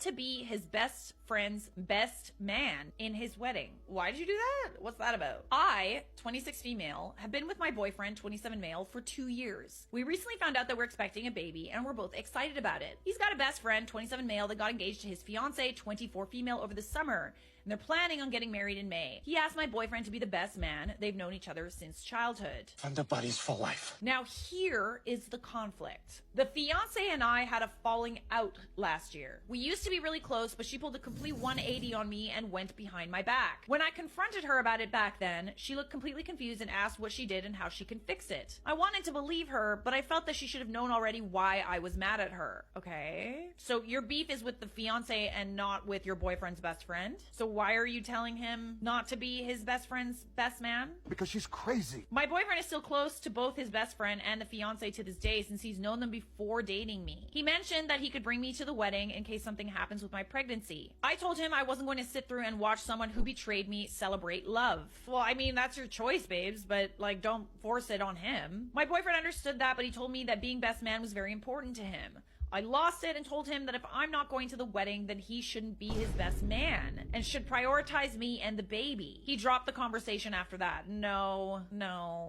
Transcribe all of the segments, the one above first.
to be his best friend's best man in his wedding. Why did you do that? What's that about? I, 26 female, have been with my boyfriend, 27 male, for 2 years. We recently found out that we're expecting a baby and we're both excited about it. He's got a best friend, 27 male, that got engaged to his fiance, 24 female, over the summer, and they're planning on getting married in May. He asked my boyfriend to be the best man. They've known each other since childhood. And the buddies for life. Now here is the conflict. The fiance and I had a falling out last year. We used to be really close, but she pulled a complete 180 on me and went behind my back. When I confronted her about it back then, she looked completely confused and asked what she did and how she can fix it. I wanted to believe her, but I felt that she should have known already why I was mad at her. Okay. So your beef is with the fiance and not with your boyfriend's best friend? So why are you telling him not to be his best friend's best man? Because she's crazy. My boyfriend is still close to both his best friend and the fiance to this day since he's known them before dating me. He mentioned that he could bring me to the wedding in case something happens with my pregnancy. I told him I wasn't going to sit through and watch someone who betrayed me celebrate love. Well, I mean, that's your choice, babes, but like, don't force it on him. My boyfriend understood that, but he told me that being best man was very important to him. I lost it and told him that if I'm not going to the wedding, then he shouldn't be his best man and should prioritize me and the baby. He dropped the conversation after that. No,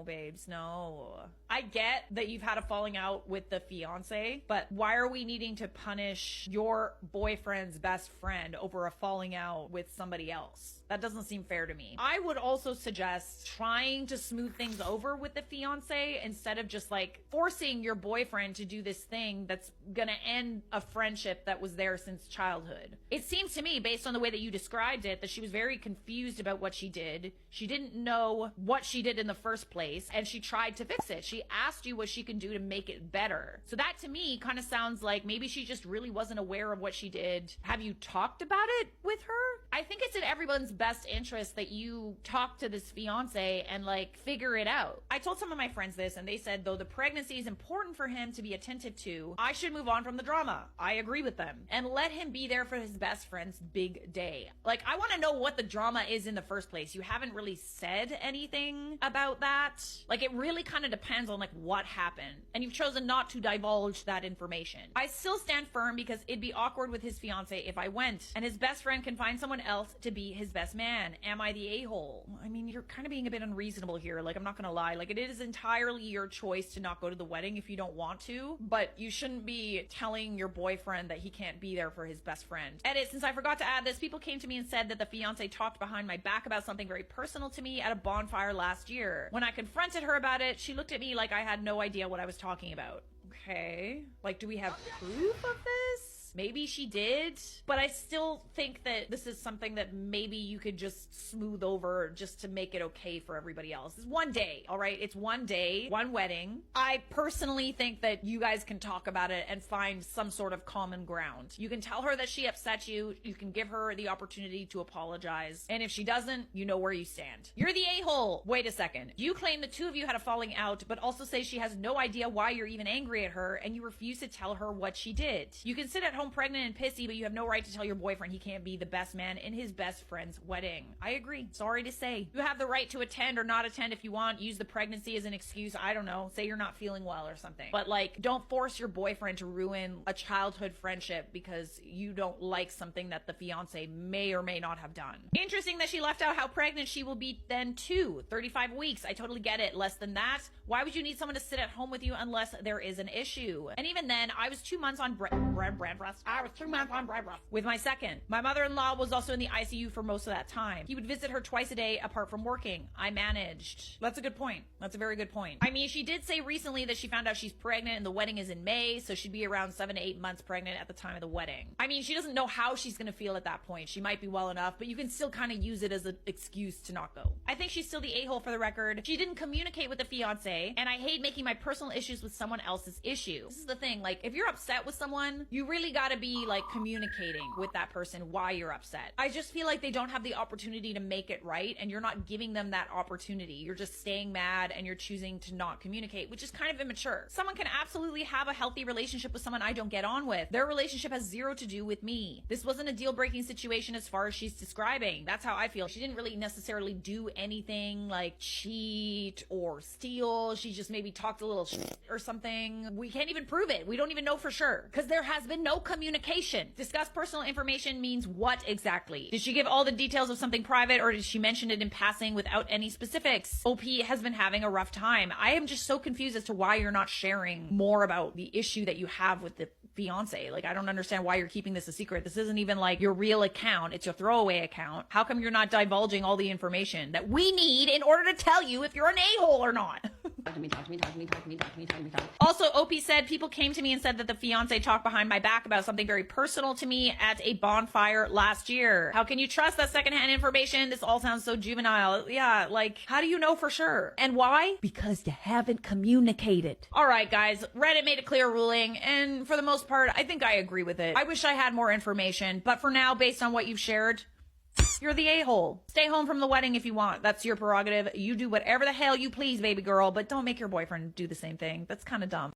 babes, no. I get that you've had a falling out with the fiance, but why are we needing to punish your boyfriend's best friend over a falling out with somebody else? That doesn't seem fair to me. I would also suggest trying to smooth things over with the fiance instead of just like forcing your boyfriend to do this thing that's gonna end a friendship that was there since childhood. It seems to me, based on the way that you described it, that she was very confused about what she did. She didn't know what she did in the first place, and she tried to fix it. She asked you what she can do to make it better. So that to me kind of sounds like maybe she just really wasn't aware of what she did. Have you talked about it with her? I think it's in everyone's best interest that you talk to this fiance and like figure it out. I told some of my friends this and they said though the pregnancy is important for him to be attentive to, I should move on from the drama. I agree with them. And let him be there for his best friend's big day. Like, I want to know what the drama is in the first place. You haven't really said anything about that. Like, it really kind of depends on like what happened. And you've chosen not to divulge that information. I still stand firm because it'd be awkward with his fiance if I went and his best friend can find someone else to be his best man. Am I the a-hole? I mean, you're kind of being a bit unreasonable here. Like, I'm not gonna lie. Like, it is entirely your choice to not go to the wedding if you don't want to, but you shouldn't be telling your boyfriend that he can't be there for his best friend. Edit, since I forgot to add this, people came to me and said that the fiance talked behind my back about something very personal to me at a bonfire last year. When I confronted her about it, she looked at me like I had no idea what I was talking about. Okay. Like, do we have proof of this? Maybe she did, but I still think that this is something that maybe you could just smooth over just to make it okay for everybody else. It's one day, all right? It's one day, one wedding. I personally think that you guys can talk about it and find some sort of common ground. You can tell her that she upset you. You can give her the opportunity to apologize. And if she doesn't, you know where you stand. You're the a-hole. Wait a second. You claim the two of you had a falling out, but also say she has no idea why you're even angry at her, and you refuse to tell her what she did. You can sit at home pregnant and pissy, but you have no right to tell your boyfriend he can't be the best man in his best friend's wedding. I agree. Sorry to say. You have the right to attend or not attend if you want. Use the pregnancy as an excuse. I don't know. Say you're not feeling well or something. But like, don't force your boyfriend to ruin a childhood friendship because you don't like something that the fiance may or may not have done. Interesting that she left out how pregnant she will be then too. 35 weeks. I totally get it. Less than that. Why would you need someone to sit at home with you unless there is an issue? And even then, I was 2 months on bread rest. I was 2 months on bread rest with my second. My mother-in-law was also in the ICU for most of that time. He would visit her twice a day apart from working. I managed. That's a good point. That's a very good point. I mean, she did say recently that she found out she's pregnant and the wedding is in May, so she'd be around 7 to 8 months pregnant at the time of the wedding. I mean, she doesn't know how she's gonna feel at that point. She might be well enough, but you can still kind of use it as an excuse to not go. I think she's still the a-hole for the record. She didn't communicate with the fiance, and I hate making my personal issues with someone else's issue. This is the thing, like, if you're upset with someone, you really gotta be like communicating with that person why you're upset. I just feel like they don't have the opportunity to make it right, and you're not giving them that opportunity. You're just staying mad and you're choosing to not communicate, which is kind of immature. Someone can absolutely have a healthy relationship with someone I don't get on with. Their relationship has zero to do with me. This wasn't a deal-breaking situation as far as she's describing. That's how I feel. She didn't really necessarily do anything like cheat or steal. She just maybe talked a little shit or something. We can't even prove it. We don't even know for sure because there has been no communication. Discuss personal information means what exactly? Did she give all the details of something private, or did she mention it in passing without any specifics? OP has been having a rough time. I am just so confused as to why you're not sharing more about the issue that you have with the fiance. Like, I don't understand why you're keeping this a secret. This isn't even like your real account. It's your throwaway account. How come you're not divulging all the information that we need in order to tell you if you're an a-hole or not? Talk to me. Also, OP said people came to me and said that the fiance talked behind my back about something very personal to me at a bonfire last year. How can you trust that secondhand information? This all sounds so juvenile. Yeah, like, how do you know for sure? And why? Because you haven't communicated. All right, guys, Reddit made a clear ruling, and for the most part, I think I agree with it. I wish I had more information, but for now, based on what you've shared, you're the a-hole. Stay home from the wedding if you want. That's your prerogative. You do whatever the hell you please, baby girl, but don't make your boyfriend do the same thing. That's kind of dumb.